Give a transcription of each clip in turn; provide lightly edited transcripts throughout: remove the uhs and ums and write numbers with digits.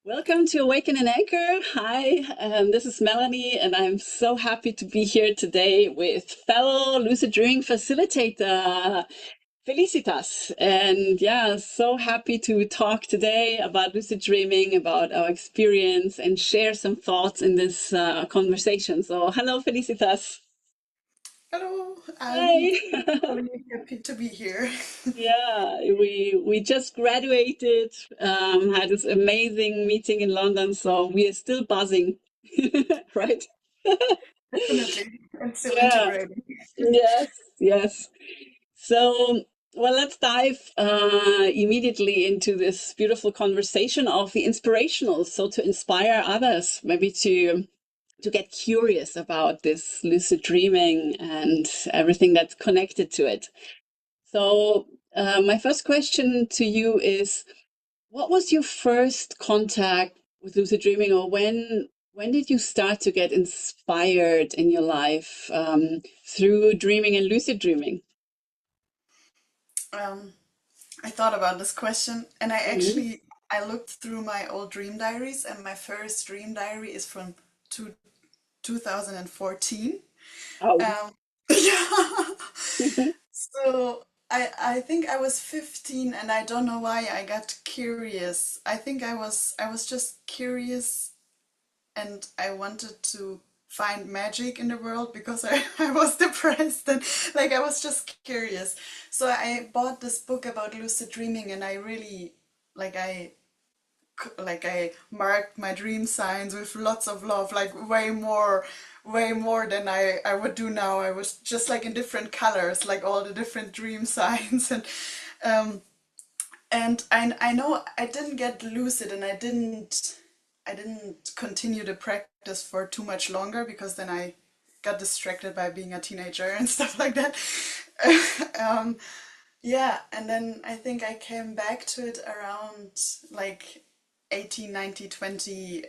Welcome to Awaken and Anchor. Hi, this is Melanie, and I'm so happy to be here today with fellow Lucid Dreaming Facilitator Felicitas. And yeah, so happy to talk today about lucid dreaming, about our experience, and share some thoughts in this conversation. So, hello, Felicitas. Hello, I'm Hi. really happy to be here. Yeah, we just graduated, had this amazing meeting in London, so we are still buzzing, right? Definitely. I'm still Yeah, integrating. yes, yes. So, well, let's dive immediately into this beautiful conversation of the inspirational. So, to inspire others, maybe to get curious about this lucid dreaming and everything that's connected to it. So, my first question to you is, what was your first contact with lucid dreaming, or when did you start to get inspired in your life through dreaming and lucid dreaming? Um, I thought about this question and Hmm. I looked through my old dream diaries and my first dream diary is from two, 2014. Oh. Um, yeah. So I think I was 15 and I don't know why I got curious. I think I was just curious and I wanted to find magic in the world because I was depressed and like I was just curious. So I bought this book about lucid dreaming and I really like I marked my dream signs with lots of love, like way more than I would do now. I was just like in different colors, like all the different dream signs um and I know I didn't get lucid and I didn't continue the practice for too much longer because then I got distracted by being a teenager and stuff like that. um, yeah, and then I think I came back to it around like 18, 19, 20.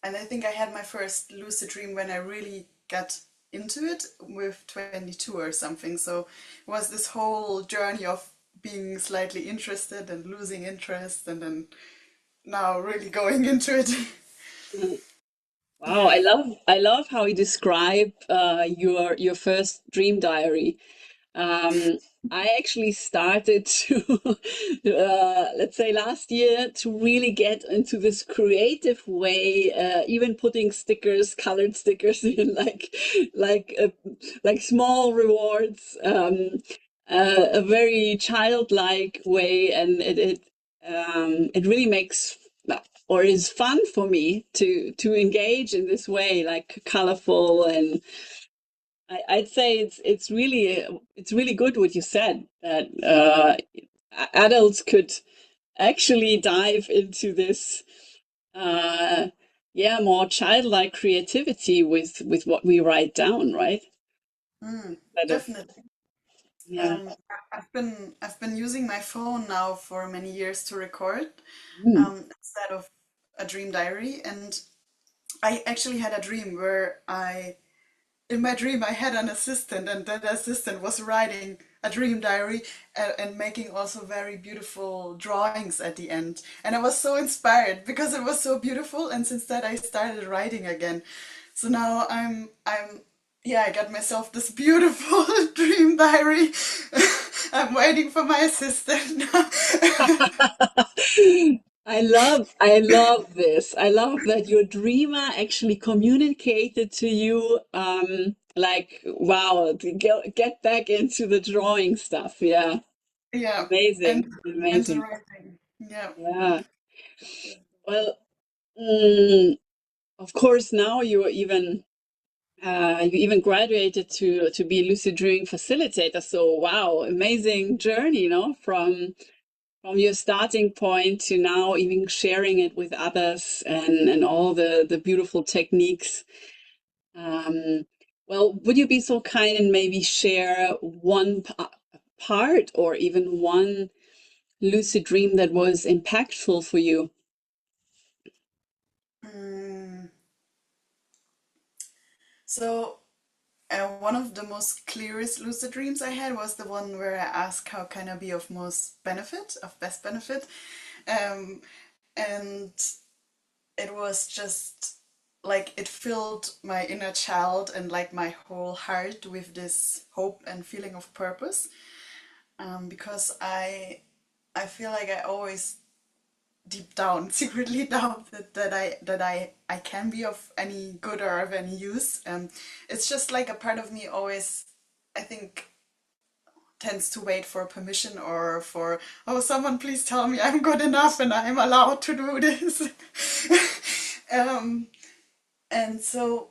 And I think I had my first lucid dream when I really got into it with 22 or something. So it was this whole journey of being slightly interested and losing interest and then now really going into it. Wow, Yeah. I love how you describe your first dream diary. Um, I actually started to, let's say last year, to really get into this creative way, even putting stickers, colored stickers in, like, uh, like small rewards, a very childlike way, and it really makes or is fun for me to engage in this way, like colorful and I'd say it's really good what you said that adults could actually dive into this uh, yeah, more childlike creativity with what we write down, right? Mm, Instead of definitely. yeah. I've been using my phone now for many years to record Mm. instead of a dream diary, and I actually had a dream where I in my dream I had an assistant and that assistant was writing a dream diary and making also very beautiful drawings at the end, and I was so inspired because it was so beautiful, and since that I started writing again. So now I'm yeah, I got myself this beautiful dream diary. I'm waiting for my assistant. I love this. I love that your dreamer actually communicated to you, like, wow, to get back into the drawing stuff. Yeah, Yeah, and amazing, and the amazing. writing. Yeah. Yeah. Well, mm, of course, now you even graduated to be lucid dreaming facilitator. So, wow, amazing journey, from your starting point to now even sharing it with others and all the beautiful techniques. Um, well, would you be so kind and maybe share one part or even one lucid dream that was impactful for you? Mm, so one of the most clearest lucid dreams I had was the one where I asked how can I be of best benefit. Um, and it was just like it filled my inner child and like my whole heart with this hope and feeling of purpose. Because I feel like I always deep down secretly doubt that I can be of any good or of any use. It's just like a part of me always, I think, tends to wait for permission or for, oh, someone please tell me I'm good enough and I'm allowed to do this. um, and so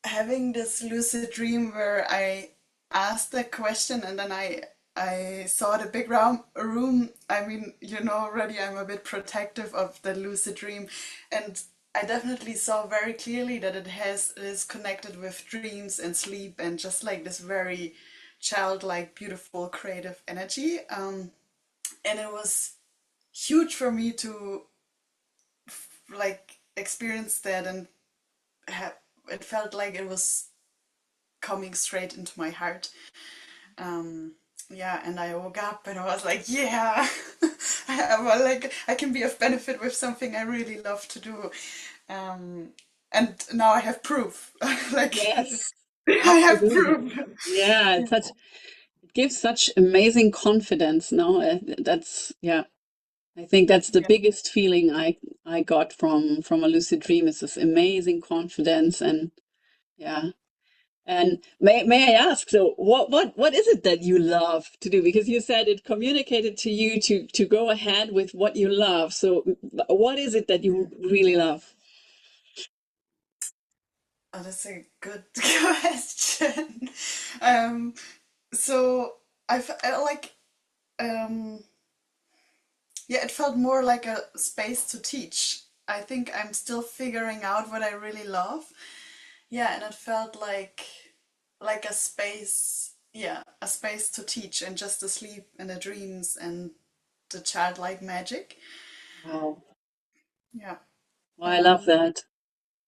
having this lucid dream where I asked the question and then I saw the big room. I mean, you know already I'm a bit protective of the lucid dream, and I definitely saw very clearly that it is connected with dreams and sleep and just like this very childlike, beautiful, creative energy. And it was huge for me to like experience that and it felt like it was coming straight into my heart. Um, yeah, and I woke up and I was like, yeah, well, like I can be of benefit with something I really love to do. Um, and now I have proof. Like Yes, I have absolutely. proof. Yeah, it's such it gives such amazing confidence. No, that's yeah. I think that's the Yeah. biggest feeling I got from a lucid dream is this amazing confidence and yeah. And may I ask, so what is it that you love to do? Because you said it communicated to you to go ahead with what you love. So what is it that you really love? Oh, that's a good question. Um, so I like um yeah, it felt more like a space to teach. I think I'm still figuring out what I really love. Yeah, and it felt like a space, yeah, a space to teach and just to sleep and the dreams and the childlike magic. Wow. Yeah. Well, I love Um, that.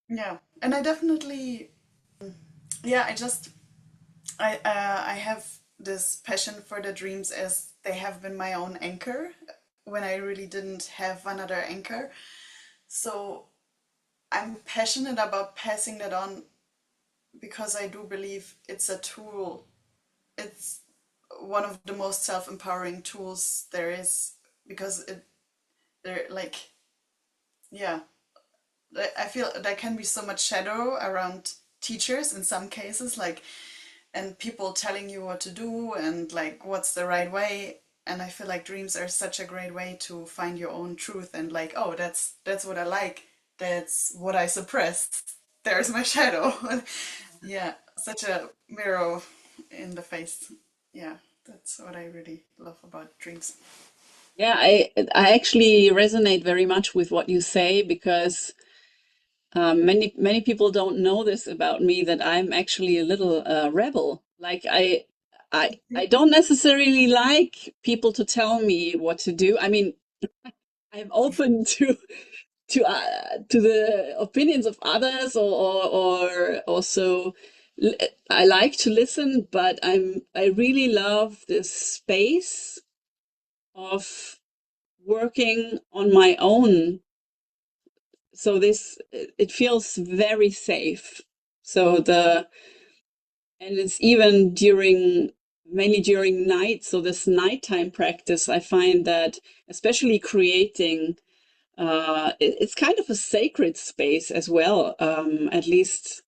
yeah. And I definitely, yeah, I have this passion for the dreams as they have been my own anchor when I really didn't have another anchor. So I'm passionate about passing that on because I do believe it's a tool. It's one of the most self-empowering tools there is because there like yeah, I feel there can be so much shadow around teachers in some cases, like, and people telling you what to do and like what's the right way. And I feel like dreams are such a great way to find your own truth and like, oh, that's what I like, that's what I suppress, there's my shadow. Yeah, such a mirror in the face. Yeah, that's what I really love about dreams. Yeah, I actually resonate very much with what you say because many people don't know this about me that I'm actually a little rebel. Like I don't necessarily like people to tell me what to do. I mean, I'm open to the opinions of others or also I like to listen, but I really love this space of working on my own. So this it feels very safe. So the and it's even during mainly during night. So this nighttime practice, I find that especially creating it's kind of a sacred space as well. At least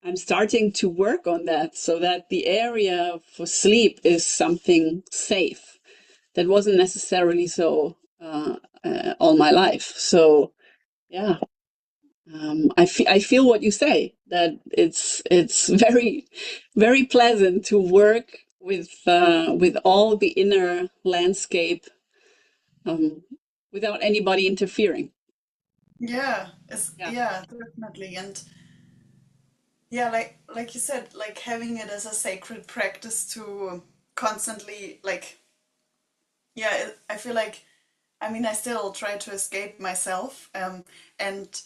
I'm starting to work on that so that the area for sleep is something safe. That wasn't necessarily so all my life. So yeah, I feel what you say that it's very pleasant to work with all the inner landscape um, without anybody interfering. Yeah, it's Yeah. yeah, definitely. And yeah, like you said, like having it as a sacred practice to constantly like yeah, I feel like I mean I still try to escape myself and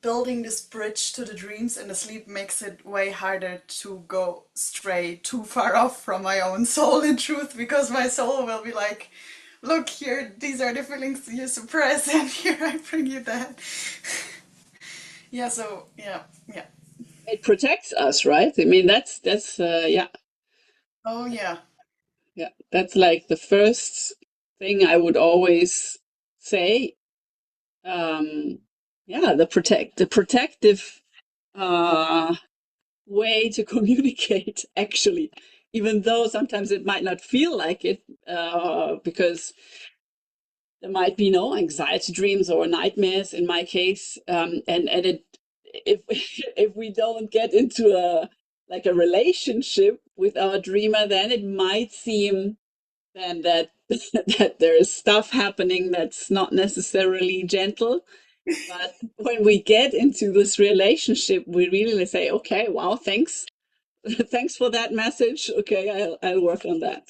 building this bridge to the dreams and the sleep makes it way harder to go stray too far off from my own soul in truth because my soul will be like, look here, these are the feelings you suppress, and here I bring you that. Yeah, so yeah, yeah. It protects us, right? I mean, yeah, Oh yeah, yeah. That's like the first thing I would always say. Um, yeah, the protective uh way to communicate, actually, even though sometimes it might not feel like it, because there might be no anxiety dreams or nightmares in my case, and it if if we don't get into a like a relationship with our dreamer, then it might seem then that that there is stuff happening that's not necessarily gentle. But when we get into this relationship, we really say, okay, wow, thanks. Thanks for that message. Okay, I'll work on that.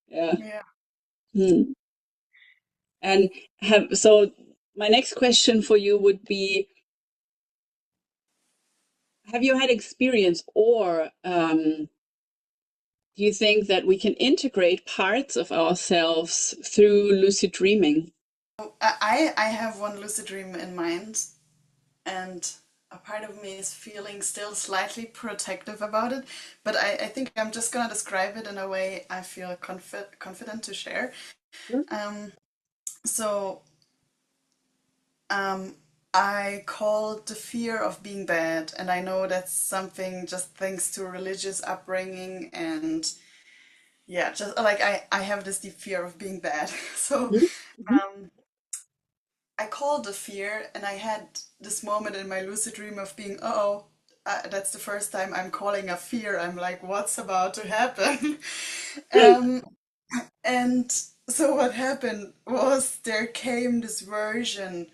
Yeah. yeah. Hmm. And so my next question for you would be, have you had experience, or do you think that we can integrate parts of ourselves through lucid dreaming? I have one lucid dream in mind, and a part of me is feeling still slightly protective about it, but I think I'm just gonna describe it in a way I feel confident to share. Um, so um, I call the fear of being bad, and I know that's something just thanks to religious upbringing and yeah, just like I have this deep fear of being bad. So Mm-hmm. um, I called the fear, and I had this moment in my lucid dream of being, oh, that's the first time I'm calling a fear. I'm like, what's about to happen? um, and so what happened was there came this version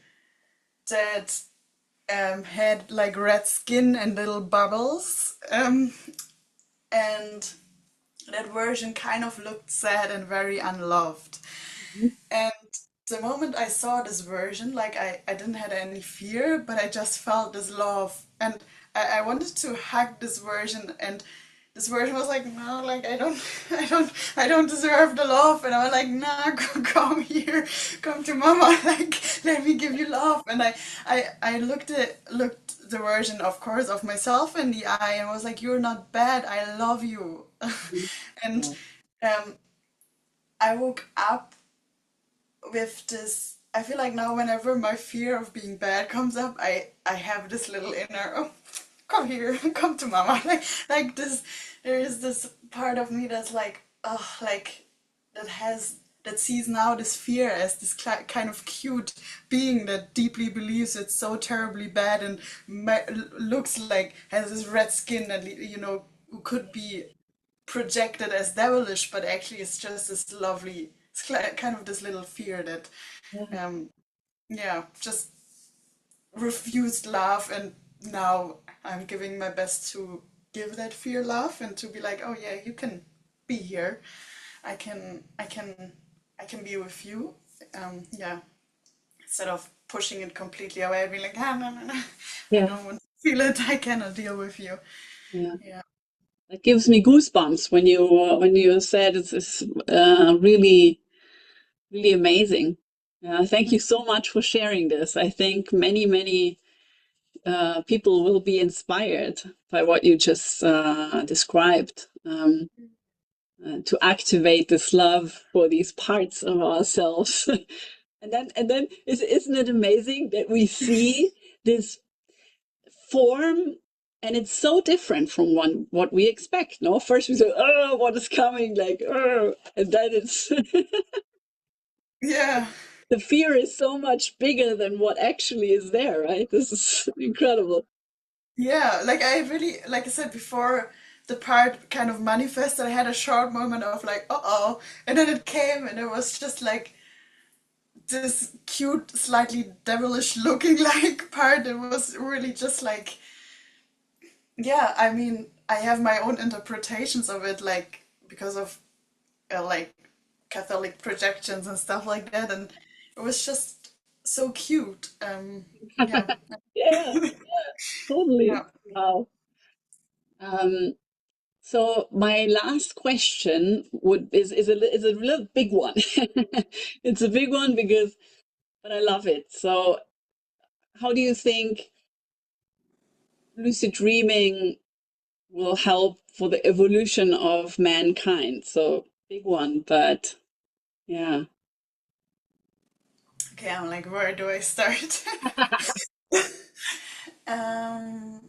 that had like red skin and little bubbles, and that version kind of looked sad and very unloved. And the moment I saw this version, like I didn't have any fear, but I just felt this love. And I wanted to hug this version, and this version was like, no, like I don't deserve the love. And I was like, nah, come here, come to mama, like let me give you love. And I looked the version, of course, of myself in the eye and was like, you're not bad, I love you. And Wow. um, I woke up with this. I feel like now whenever my fear of being bad comes up, I have this little inner, oh, come here, come to mama, like this. There is this part of me that's like, oh, like that has that sees now this fear as this kind of cute being that deeply believes it's so terribly bad and looks like has this red skin and who could be projected as devilish, but actually it's just this lovely, it's kind of this little fear that, Yeah. um, yeah, just refused love, and now I'm giving my best to give that fear love and to be like, oh yeah, you can be here. I can, I can, I can be with you. Yeah, instead of pushing it completely away, being like, ah, no, no, no, I Yeah. don't want to feel it. I cannot deal with you. Yeah. Yeah. That gives me goosebumps when you said it's really really amazing. Thank you so much for sharing this. I think many people will be inspired by what you just described, to activate this love for these parts of ourselves. And then isn't it amazing that we see this form, and it's so different from what we expect. No, first we say, oh, what is coming, like, oh, and then it's Yeah. the fear is so much bigger than what actually is there, right? This is incredible. Yeah, like I really, like I said before, the part kind of manifested. I had a short moment of like, uh-oh, and then it came, and it was just like this cute, slightly devilish looking like part. It was really just like, yeah, I mean, I have my own interpretations of it, like because of like Catholic projections and stuff like that, and it was just so cute. Yeah, Yeah, totally. yeah. Wow. Um, So my last question is a little big one. It's a big one because, but I love it. So how do you think lucid dreaming will help for the evolution of mankind? So big one, but yeah. Okay, I'm like, where do I start? um,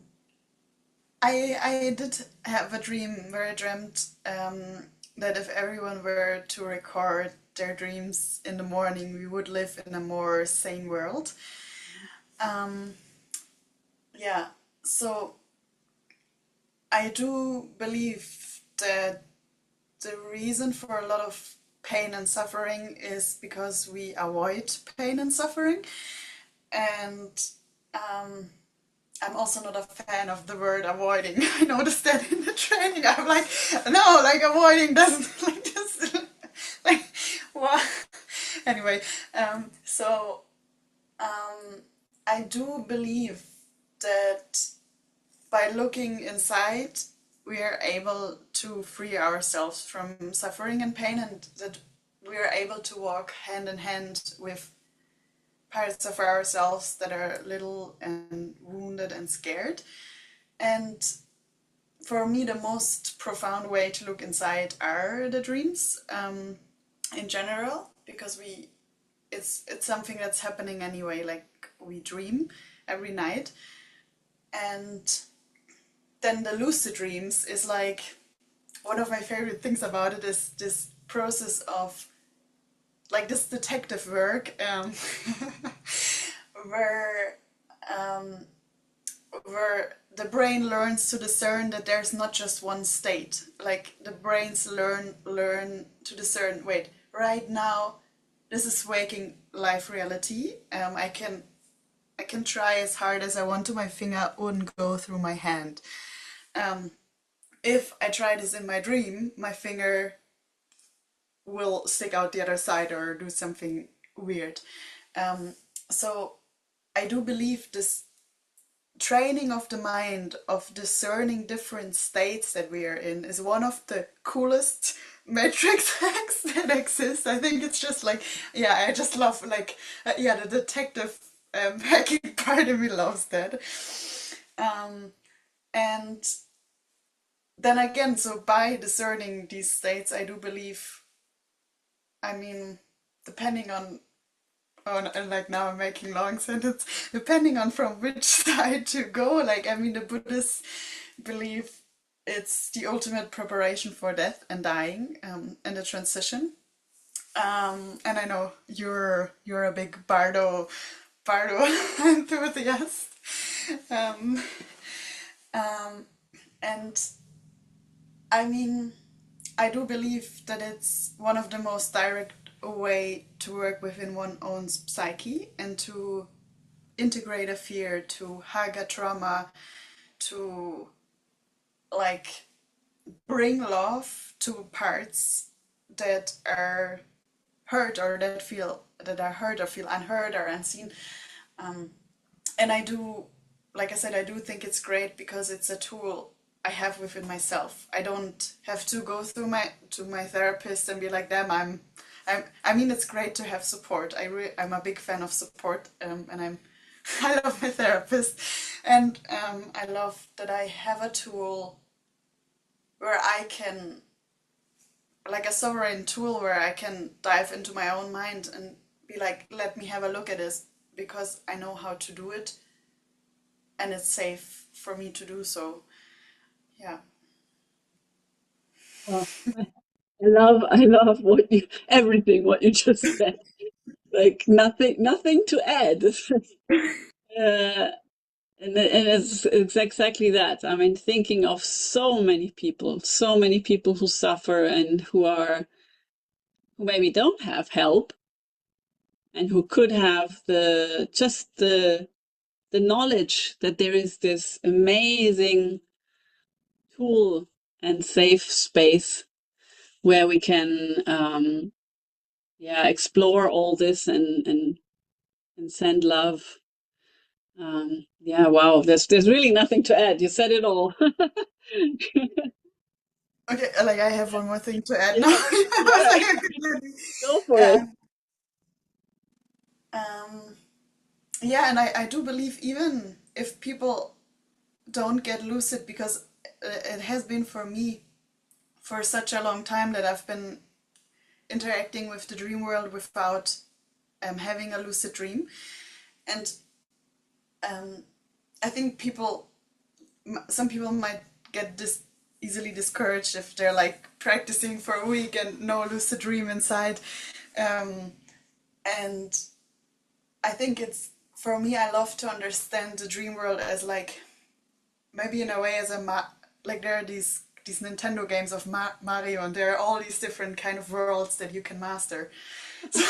I did have a dream where I dreamt that if everyone were to record their dreams in the morning, we would live in a more sane world. Um, yeah, so I do believe that the reason for a lot of pain and suffering is because we avoid pain and suffering. And um, I'm also not a fan of the word avoiding. I noticed that in the training. I'm like, no, like avoiding doesn't like this. Like, what? Anyway, so I do believe that by looking inside, we are able to free ourselves from suffering and pain, and that we are able to walk hand in hand with parts of ourselves that are little and wounded and scared. And for me, the most profound way to look inside are the dreams in general, because it's something that's happening anyway. Like we dream every night, and then the lucid dreams is like one of my favorite things about it is this process of like this detective work where um, where the brain learns to discern that there's not just one state. Like the brains learn to discern. Wait, right now, this is waking life reality. I can try as hard as I want to. My finger wouldn't go through my hand. Um, if I try this in my dream, my finger will stick out the other side or do something weird. Um, so I do believe this training of the mind of discerning different states that we are in is one of the coolest matrix hacks that exist. I think it's just like, yeah, I just love like, yeah, the detective hacking part of me loves that. Um, and then again, so by discerning these states, I do believe, I mean, depending on and like now I'm making long sentence, depending on from which side to go. Like I mean, the Buddhists believe it's the ultimate preparation for death and dying, and the transition. And I know you're a big Bardo enthusiast. Um, um, and I mean, I do believe that it's one of the most direct way to work within one's own psyche and to integrate a fear, to hug a trauma, to like bring love to parts that are hurt or that are hurt or feel unheard or unseen. Um, and I do, like I said, I do think it's great because it's a tool I have within myself. I don't have to go through my therapist and be like, damn, I mean, it's great to have support. I'm a big fan of support, and I love my therapist, and I love that I have a tool where I can, like a sovereign tool, where I can dive into my own mind and be like, let me have a look at this because I know how to do it, and it's safe for me to do so. Yeah. Well, I love everything what you just said. Like nothing to add. Uh, and it's exactly that. I mean, thinking of so many people who suffer and who maybe don't have help and who could have the knowledge that there is this amazing tool and safe space where we can yeah, explore all this and send love. Yeah, wow. There's really nothing to add. You said it all. Okay, like I have one more thing to add now. Yeah, I was yeah, like, okay, go for it. yeah. Um, yeah, and I do believe even if people don't get lucid, because it has been for me for such a long time that I've been interacting with the dream world without having a lucid dream. And um, I think some people might get easily discouraged if they're like practicing for a week and no lucid dream inside. Um, and I think it's for me, I love to understand the dream world as like maybe in a way as like there are these Nintendo games of Mario, and there are all these different kind of worlds that you can master. So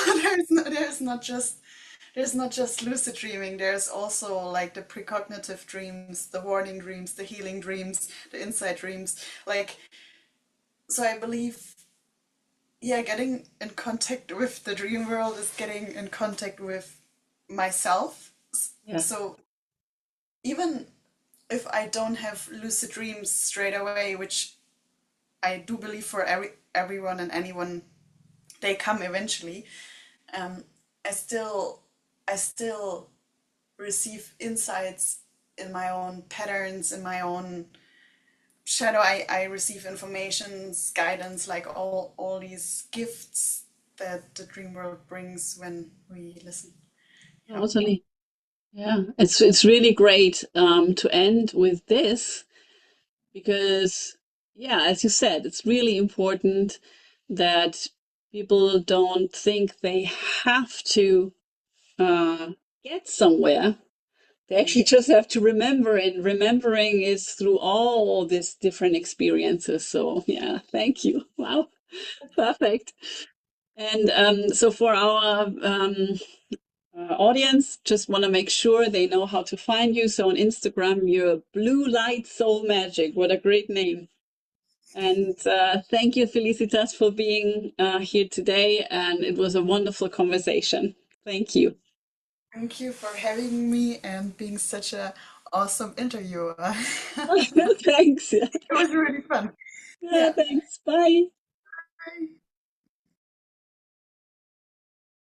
there's not just lucid dreaming. There's also like the precognitive dreams, the warning dreams, the healing dreams, the insight dreams. Like so, I believe yeah, getting in contact with the dream world is getting in contact with myself. Yeah, So even if I don't have lucid dreams straight away, which I do believe for everyone and anyone, they come eventually. Um, I still I still receive insights in my own patterns, in my own shadow. I receive informations, guidance, like all these gifts that the dream world brings when we listen. Yeah. totally. Yeah, it's really great to end with this because, yeah, as you said, it's really important that people don't think they have to uh, get somewhere. They actually just have to remember, and remembering is through all these different experiences. So, yeah, thank you. Wow, perfect. And so, for our audience, just want to make sure they know how to find you. So, on Instagram, you're Blue Light Soul Magic. What a great name. And thank you, Felicitas, for being here today. And it was a wonderful conversation. Thank you. Thank you for having me and being such a awesome interviewer. Thanks. It was really fun. Yeah, Yeah. thanks. Bye. Bye.